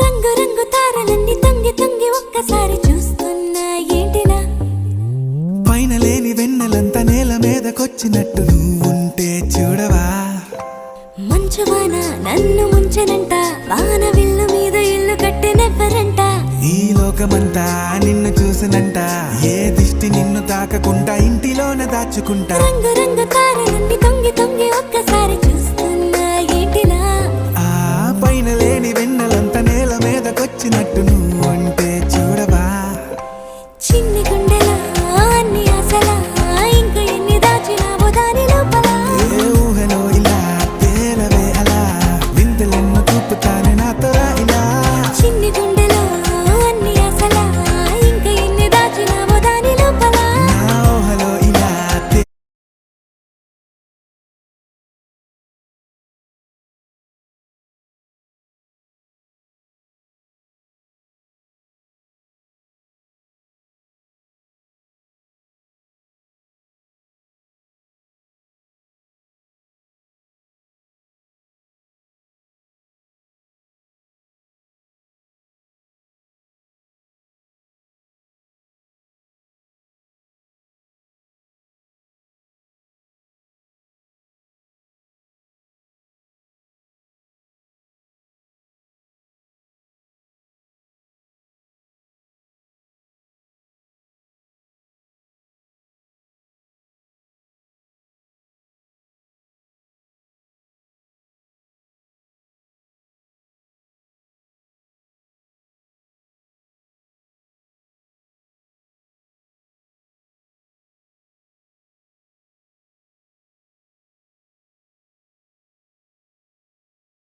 రంగు రంగు తారలన్నీ తొంగి తొంగి ఒక్కసారి చూస్తున్నా ఏంటినా, పైన లేని వెన్నెలంతా నేల మీదకొచ్చినట్టు నువ్వుంటే చూడవా. మంచువాన నన్ను ముంచనంట, వాన విల్లు మీద ఇల్లు కట్టెనెవ్వరంట. ఈ లోకమంతా నిన్ను చూసినంట, ఏ దిష్టి నిన్ను తాకకుండా ఇంటిలోన దాచుకుంటా. రంగు రంగు తారలన్నీ తొంగి తొంగి ఒక్కసారి చూస్తున్నా ఏంటినా, ఆ పైన లేని వెన్నెలంతా నేల మీదకొచ్చినట్టు నువ్వుంటే